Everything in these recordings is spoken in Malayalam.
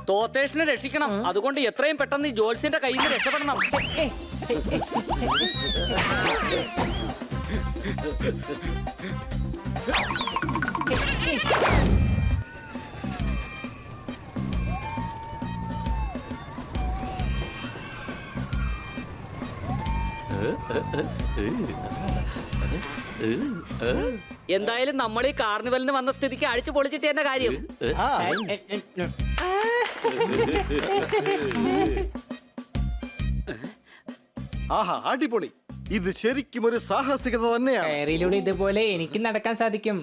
തോത്തേഷനെ രക്ഷിക്കണം. അതുകൊണ്ട് എത്രയും പെട്ടെന്ന് ഈ ജോത്സ്യന്റെ കയ്യിൽ നിന്ന് രക്ഷപ്പെടണം. എന്തായാലും നമ്മൾ ഈ കാർണിവലിന് വന്ന സ്ഥിതിക്ക് അഴിച്ചു പൊളിച്ചിട്ട് എന്ന കാര്യം. ആഹാ, അടിപൊളി. ഇത് ശരിക്കും ഒരു സാഹസികത തന്നെയാണ്. കയറിലൂടെ ഇതുപോലെ എനിക്ക് നടക്കാൻ സാധിക്കും.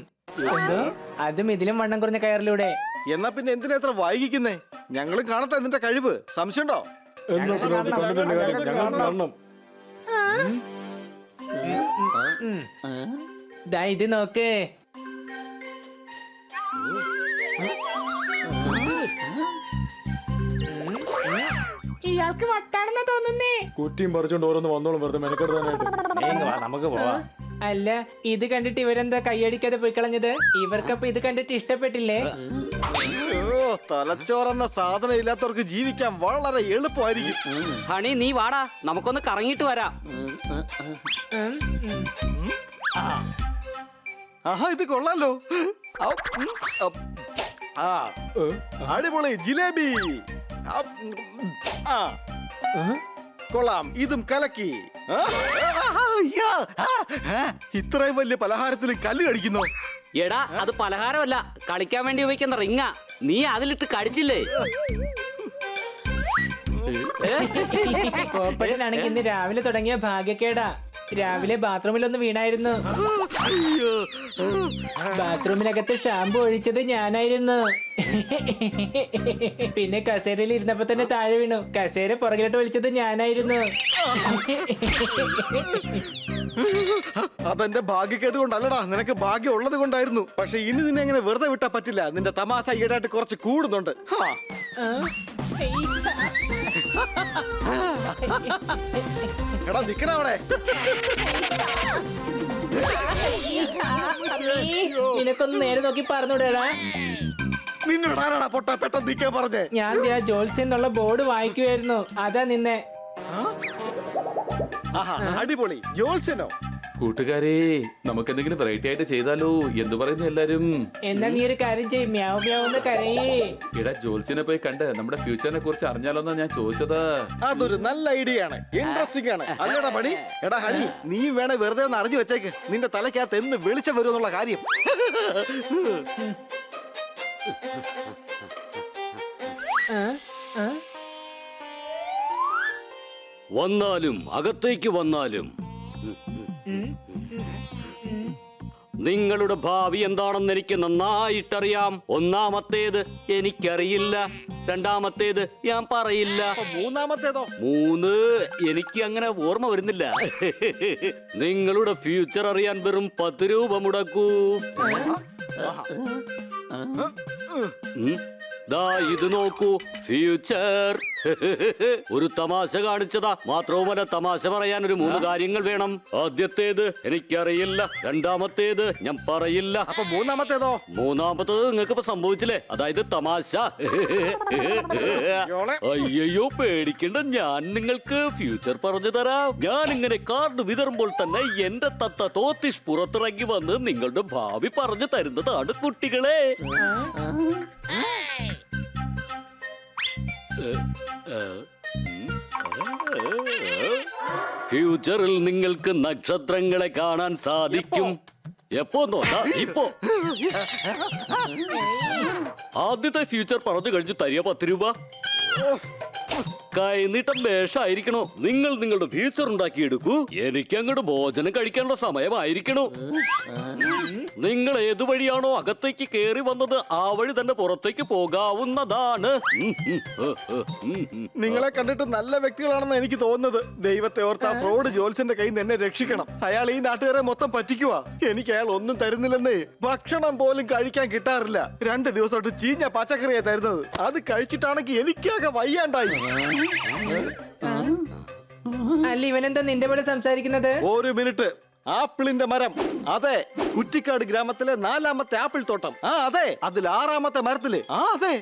അതും ഇതിലും വണ്ണം കുറഞ്ഞ കയറിലൂടെ. എന്നാ പിന്നെ എന്തിനാ എത്ര വൈകിക്കുന്നേ? ഞങ്ങളും കാണട്ടെ നിന്റെ കഴിവ്. സംശയമുണ്ടോ? ദാ ഇത് നോക്ക്. ഇയാൾക്ക് വട്ടാണെന്നാ തോന്നുന്നേ. കുറ്റിയും പറിച്ചോണ്ട് ഓരോന്ന് വന്നോളും വെറുതെ മെനക്കെടുത്താനായിട്ട്. നമുക്ക് പോവാം. അല്ല, ഇത് കണ്ടിട്ട് ഇവരെന്താ കൈയടിക്കാതെ പോയി കളഞ്ഞത്? ഇവർക്കപ്പൊ ഇത് കണ്ടിട്ട് ഇഷ്ടപ്പെട്ടില്ലേ? തലച്ചോറെന്ന സാധനം ഇല്ലാത്തവർക്ക് ജീവിക്കാൻ വളരെ എളുപ്പമായിരിക്കും. ഹണി, നീ വാടാ, നമുക്കൊന്ന് കറങ്ങിയിട്ട് വരാം. ആഹാ, ഇത് കൊള്ളാലോ. അടിപൊളി ജിലേബി. കൊള്ളാം, ഇതും കലക്കി. ഇത്രയും വലിയ പലഹാരത്തിൽ കല്ല് കടിക്കുന്നു. എടാ, അത് പലഹാരമല്ല, കളിക്കാൻ വേണ്ടി ഉപയോഗിക്കുന്ന റിങ്ങാ. നീ അതിലിട്ട് കടിച്ചില്ലേ? കോപ്പട്ടനാണെങ്കിൽ ഇന്ന് രാവിലെ തുടങ്ങിയ ഭാഗ്യക്കേടാ. രാവിലെ ബാത്റൂമിലൊന്ന് വീണായിരുന്നു. ബാത്റൂമിനകത്ത് ഷാമ്പു ഒഴിച്ചത് ഞാനായിരുന്നു. പിന്നെ കസേരയിൽ ഇരുന്നപ്പോ തന്നെ താഴെ വീണു. കസേര പുറകിലോട്ട് വലിച്ചത് ഞാനായിരുന്നു. അതെന്റെ ഭാഗ്യക്കേട് കൊണ്ടല്ലടാ, നിനക്ക് ഭാഗ്യം ഉള്ളത് കൊണ്ടായിരുന്നു. പക്ഷെ ഇനി നിന്നെ എങ്ങനെ വെറുതെ വിട്ടാ പറ്റില്ല. നിന്റെ തമാശ ഈടായിട്ട് കുറച്ച് കൂടുന്നുണ്ട്. എടാ, നിക്കണ അവിടെ. നിനക്കൊന്ന് നേരെ നോക്കി പറഞ്ഞൂടാ. നിന്നോടാരാടാ പൊട്ട പെട്ടെന്ന് നിക്കാൻ പറഞ്ഞേ? ഞാൻ ജോത്സ്യൻ എന്നുള്ള ബോർഡ് വായിക്കുമായിരുന്നു. അതാ നിന്നെ. ആഹാ, അടിപൊളി. ജോത്സ്യനോ? കൂട്ടുകാരെ, നമുക്ക് എന്തെങ്കിലും വെറൈറ്റി ആയിട്ട് ചെയ്താലോ? എന്തു പറയുന്നു എല്ലാരും? എന്നാ നീ ഒരു കാര്യം ചെയ്യും, മ്യാവ് മ്യാവെന്ന് കരയേ. എടാ, ജോത്സ്യനെ പോയി കണ്ട് നമ്മുടെ ഫ്യൂച്ചറിനെ കുറിച്ച് അറിഞ്ഞാലോന്നാ ഞാൻ ചോദിച്ചത്. അതൊരു നല്ല ഐഡിയ ആണ്, ഇൻട്രസ്റ്റിംഗ് ആണ്. അല്ലടാ പണി. എടാ ഹണി, നീ വേണേ വെറുതെ ഒന്ന് അറിഞ്ഞു വെച്ചേക്ക്. നിന്റെ തലക്കകത്ത് എന്ന് വെളിച്ചം വരും എന്നുള്ള കാര്യം. വന്നാലും അകത്തേക്ക് വന്നാലും നിങ്ങളുടെ ഭാവി എന്താണെന്ന് എനിക്ക് നന്നായിട്ടറിയാം. ഒന്നാമത്തേത് എനിക്കറിയില്ല, രണ്ടാമത്തേത് ഞാൻ പറയില്ല, മൂന്നാമത്തേതോ? മൂന്ന് എനിക്ക് അങ്ങനെ ഓർമ്മ വരുന്നില്ല. നിങ്ങളുടെ ഫ്യൂച്ചർ അറിയാൻ വെറും 10 രൂപ മുടക്കൂ. ദാ ഇത് നോക്കൂ, ഫ്യൂച്ചർ. ഒരു തമാശ കാണിച്ചതാ. മാത്രവുമല്ല, തമാശ പറയാൻ ഒരു 3 കാര്യങ്ങൾ വേണം. ആദ്യത്തേത് എനിക്കറിയില്ല, രണ്ടാമത്തേത് ഞാൻ പറയില്ല, അപ്പൊ മൂന്നാമത്തേതോ? മൂന്നാമത്തേത് നിങ്ങൾക്ക് ഇപ്പൊ സംഭവിച്ചില്ലേ, അതായത് തമാശ. അയ്യോ, പേടിക്കണ്ട, ഞാൻ നിങ്ങൾക്ക് ഫ്യൂച്ചർ പറഞ്ഞു തരാം. ഞാൻ ഇങ്ങനെ കാർഡ് വിതറുമ്പോൾ തന്നെ എന്റെ തത്ത തോത്തിഷ് പുറത്തിറങ്ങി വന്ന് നിങ്ങളുടെ ഭാവി പറഞ്ഞു തരുന്നതാണ് കുട്ടികളെ. ഫ്യൂച്ചറിൽ നിങ്ങൾക്ക് നക്ഷത്രങ്ങളെ കാണാൻ സാധിക്കും. എപ്പോ നോട്ടാ? ഇപ്പോ. ആദ്യത്തെ ഫ്യൂച്ചർ പറഞ്ഞു കഴിഞ്ഞു തരിക 10 രൂപ. കൈനീട്ടം വേഷമായിരിക്കണോ? നിങ്ങൾ നിങ്ങളുടെ ഫ്യൂച്ചർ ഉണ്ടാക്കിയെടുക്കൂ. എനിക്ക് അങ്ങോട്ട് ഭോജനം കഴിക്കാനുള്ള സമയമായിരിക്കണോ? നിങ്ങൾ ഏതു വഴിയാണോ അകത്തേക്ക് കയറി വന്നത് ആ വഴി തന്നെ പുറത്തേക്ക് പോകാവുന്നതാണ്. നിങ്ങളെ കണ്ടിട്ട് നല്ല വ്യക്തികളാണെന്ന് എനിക്ക് തോന്നുന്നത്. ദൈവത്തെ ഓർത്ത് ആ ഫ്രോഡ് ജോൽസിന്റെ കയ്യിൽ നിന്ന് എന്നെ രക്ഷിക്കണം. അയാൾ ഈ നാട്ടുകാരെ മൊത്തം പറ്റിക്കുവാ. എനിക്ക് അയാൾ ഒന്നും തരുന്നില്ലെന്നേ. ഭക്ഷണം പോലും കഴിക്കാൻ കിട്ടാറില്ല. 2 ദിവസമായിട്ട് ചീഞ്ഞ പച്ചക്കറിയാ തരുന്നത്. അത് കഴിച്ചിട്ടാണെങ്കിൽ എനിക്കാകെ വയ്യാണ്ടായി. അല്ല, ഇവനെന്താ നിന്റെ പോലെ സംസാരിക്കുന്നത്? 1 മിനിറ്റ്. ആപ്പിളിന്റെ മരം. അതെ, കുറ്റിക്കാട് ഗ്രാമത്തിലെ 4ാമത്തെ ആപ്പിൾ തോട്ടം. അതെ, അതിൽ 6ാമത്തെ മരത്തില്. അതെ,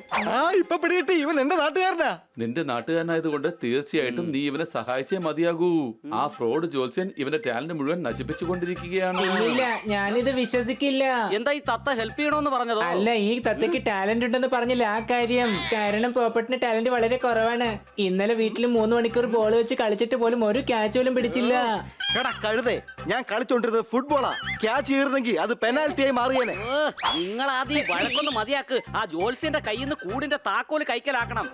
ഇപ്പൊ പിടികിട്ടി, ഇവൻ എന്റെ നാട്ടുകാരനാ. നിന്റെ നാട്ടുകാരനായതുകൊണ്ട് തീർച്ചയായിട്ടും നീ ഇവനെ സഹായിച്ചേ മതിയാകൂ. ആ ഫ്രോഡ് ജോത്സ്യൻ ഇവന്റെ ടാലന്റ് മുഴുവൻ നശിപ്പിച്ചുകൊണ്ടിരിക്കുകയാണ്. ഇല്ല, ഞാനിത് വിശ്വസിക്കില്ല. എന്താ ഈ തത്ത ഹെൽപ്പ് ചെയ്യണോന്ന് പറഞ്ഞതോ? അല്ല, ഈ തത്തയ്ക്ക് ടാലന്റ് ഉണ്ടെന്ന് പറഞ്ഞില്ല ആ കാര്യം. കാരണം പോപ്പട്ടിന് ടാലന്റ് വളരെ കുറവാണ്. ഇന്നലെ വീട്ടിൽ 3 മണിക്കൂർ ബോൾ വെച്ച് കളിച്ചിട്ട് പോലും ഒരു ക്യാച്ച് പോലും പിടിച്ചില്ല. എടാ കഴുതേ, ഞാൻ കളിച്ചോണ്ടിരുന്നത് ഫുട്ബോളാ. ക്യാച്ച് ചെയ്തിരുന്നെങ്കിൽ അത് പെനാൽറ്റി ആയി മാറിയേനെ. നിങ്ങൾ ആദ്യം വഴക്കൊന്ന് മതിയാക്ക്. ആ ജോത്സ്യന്റെ കയ്യിൽ നിന്ന് കൂടിന്റെ താക്കോല് കൈക്കലാക്കണം.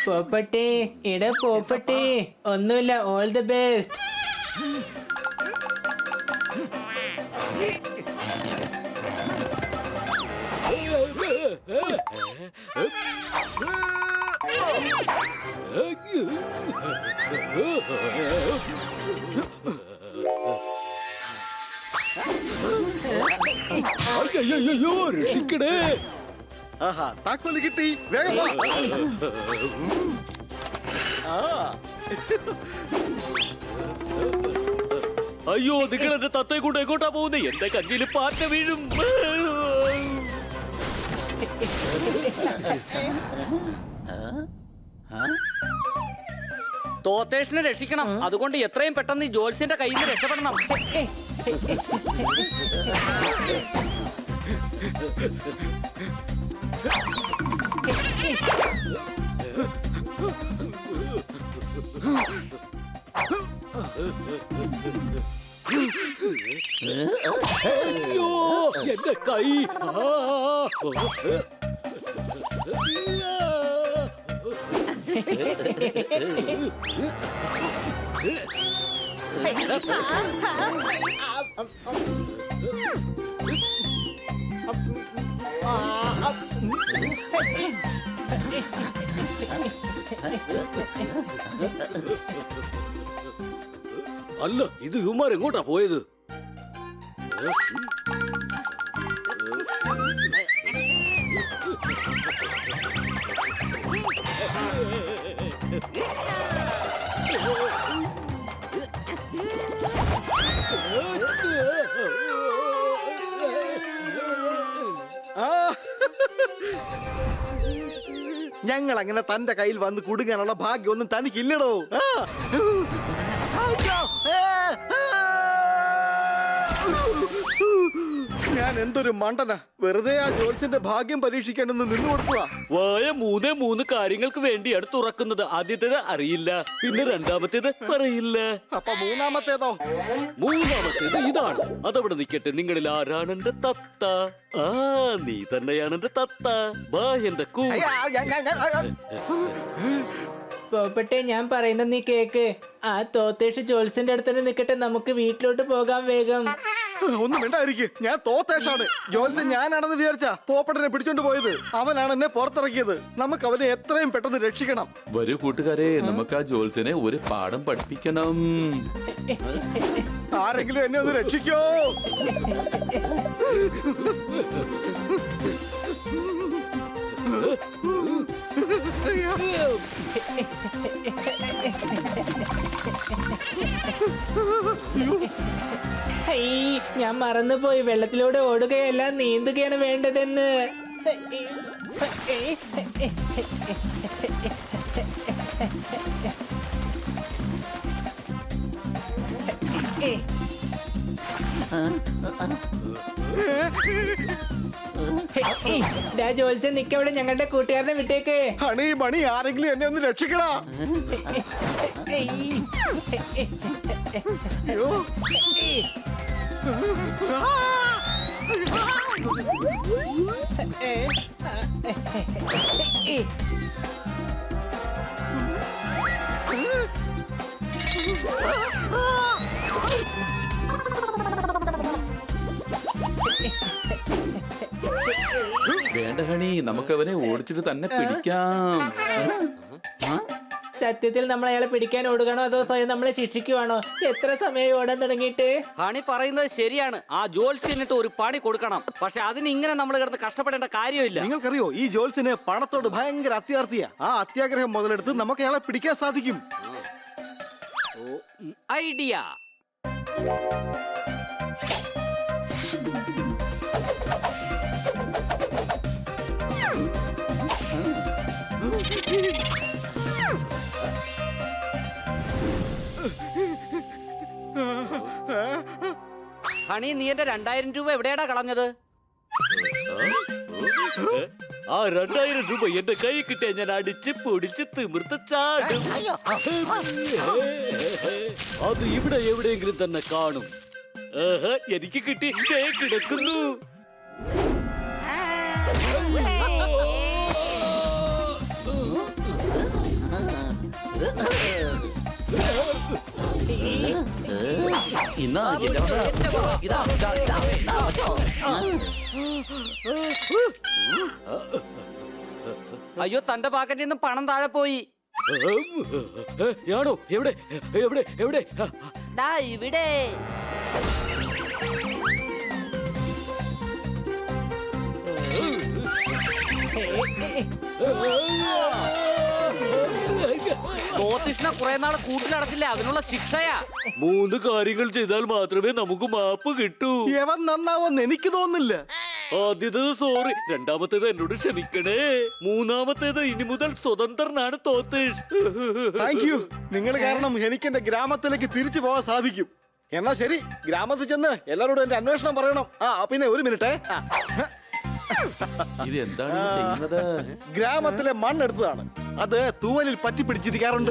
പോപ്പട്ടി, ഇട പോപ്പട്ടി, ഒന്നുമില്ല, ഓൾ ദി ബെസ്റ്റ്. അയ്യോ, രക്ഷിക്കണേ. ആഹാ, താക്കോല് കിട്ടി. വേഗം വാ. അയ്യോ, നിങ്ങൾ എന്റെ തത്തയെ കൊണ്ട് എങ്ങോട്ടാ പോകുന്നത്? എന്റെ കഞ്ഞിയിൽ പാറ്റ വീഴും. തോത്തേഷിനെ രക്ഷിക്കണം. അതുകൊണ്ട് എത്രയും പെട്ടെന്ന് ഈ ജോത്സ്യന്റെ കയ്യിൽ നിന്ന് രക്ഷപ്പെടണം. അയ്യോ, എന്റെ കൈ. അല്ല, ഇത് ഇവന്മാർ എങ്ങോട്ടാ പോയത്? ഞങ്ങൾ അങ്ങനെ തന്റെ കയ്യിൽ വന്ന് കുടുങ്ങാനുള്ള ഭാഗ്യമൊന്നും തനിക്കില്ലടോ. ഞാൻ എന്തൊരു മണ്ടനാ. വെറുതെ ആ ജോത്സ്യന്റെ ഭാഗ്യം പരീക്ഷിക്കാനൊന്ന് നിന്നു കൊടുക്കുക. വായ 3 കാര്യങ്ങൾക്ക് വേണ്ടിയാണ് തുറക്കുന്നത്. ആദ്യത്തേത് അറിയില്ല, പിന്നെ രണ്ടാമത്തേത് പറയില്ല, അപ്പൊ മൂന്നാമത്തേതോ? മൂന്നാമത്തേത് ഇതാണ്. അതവിടെ നിൽക്കട്ടെ. നിങ്ങളിൽ ആരാണ് എന്റെ തത്ത? ആ, നീ തന്നെയാണ് എന്റെ തത്ത. വാ എന്റെ കൂ. പോപ്പട്ടെ, ഞാൻ പറയുന്നത് നീ കേക്ക്. ആ തോത്തേഷ് ജോത്സ്യന്റെ അടുത്ത് തന്നെ നിക്കട്ടെ, നമുക്ക് വീട്ടിലോട്ട് പോകാം വേഗം. ഒന്നും വേണ്ടായിരിക്കും. ഞാൻ തോത്തേഷാണ്. ജോത്സ്യൻ ഞാനാണെന്ന് വിചാരിച്ചാ പോപ്പട്ടനെ പിടിച്ചോണ്ട് പോയത്. അവനാണ് എന്നെ പുറത്തിറക്കിയത്. നമുക്ക് അവനെ എത്രയും പെട്ടെന്ന് രക്ഷിക്കണം. വരൂ കൂട്ടുകാരെ, നമുക്ക് ആ ജോത്സ്യനെ ഒരു പാഠം പഠിപ്പിക്കണം. ആരെങ്കിലും എന്നെ ഒന്ന് രക്ഷിക്കോ. ഞാൻ മറന്നുപോയി, വെള്ളത്തിലൂടെ ഓടുകയല്ല നീന്തുകയാണ് വേണ്ടതെന്ന്. ജോത്സ്യൻ നിക്കവിടെ, ഞങ്ങളുടെ കൂട്ടുകാരനെ വിട്ടേക്ക്. ഹണി മണി, ആരെങ്കിലും എന്നെ ഒന്ന് രക്ഷിക്കടാ. അയ്യോ. വേണ്ട ഹണി, നമുക്ക് അവനെ ഓടിച്ചിട്ട് തന്നെ പിടിക്കാം. സത്യത്തിൽ നമ്മൾ അയാളെ പിടിക്കാൻ ഓടുകയാണോ അതോ സ്വയം നമ്മളെ ശിക്ഷിക്കുവാണോ? എത്ര സമയം ഓടാൻ തുടങ്ങിയിട്ട്? ഹണി പറയുന്നത് ശരിയാണ്. ആ ജോത്സ്യനിട്ട് ഒരു പണി കൊടുക്കണം. പക്ഷെ അതിന് ഇങ്ങനെ നമ്മൾ കിടന്ന് കഷ്ടപ്പെടേണ്ട കാര്യമില്ല. നിങ്ങൾക്കറിയോ ഈ ജോൽസിന് പണത്തോട് ഭയങ്കര അത്യാർത്ഥിയാ. ആ അത്യാഗ്രഹം മുതലെടുത്ത് നമുക്ക് അയാളെ പിടിക്കാൻ സാധിക്കും. ഐഡിയ. ഹണി, നീ എന്റെ 2000 രൂപ എവിടെയാടാ കളഞ്ഞത്? ആ 2000 രൂപ എന്റെ കൈ കിട്ടിയ ഞാൻ അടിച്ച് പൊടിച്ച് തിമിർത്ത് ചാടും. അത് ഇവിടെ എവിടെയെങ്കിലും തന്നെ കാണും. എനിക്ക് കിട്ടി, ദേ കിടക്കുന്നു. അയ്യോ, തന്റെ പാക്കറ്റിൽ നിന്ന് പണം താഴെ പോയി. ആണോ? എവിടെ എവിടെ എവിടെ? ദാ ഇവിടെ. ജ്യോതിഷ്ണ കുറെ നാള് കൂട്ടിലടച്ചില്ല, അതിനുള്ള ശിക്ഷയാ. 3 കാര്യങ്ങൾ ചെയ്താൽ മാത്രമേ നമുക്ക് മാപ്പ് കിട്ടൂ. യവൻ നന്നാവെന്ന് എനിക്ക് തോന്നുന്നില്ല. ആദ്യത്തേത് സോറി, രണ്ടാമത്തേത് എന്നോട് ക്ഷമിക്കണേ, മൂന്നാമത്തേത് ഇനി മുതൽ സ്വതന്ത്രനാണ് തോത്തേഷ്. Thank you. നിങ്ങൾ കാരണം എനിക്ക് എന്റെ ഗ്രാമത്തിലേക്ക് തിരിച്ചു പോകാൻ സാധിക്കും. എന്നാ ശരി, ഗ്രാമത്തിൽ ചെന്ന് എല്ലാവരോടും എന്റെ അന്വേഷണം പറയണം. പിന്നെ ഒരു മിനിറ്റ്. ഇത് എന്താണ് ഈ ചെയ്യുന്നത്? ഗ്രാമത്തിലെ മണ്ണെടുത്തതാണ്. അത് തൂവലിൽ പറ്റി പിടിച്ചിരിക്കാറുണ്ട്.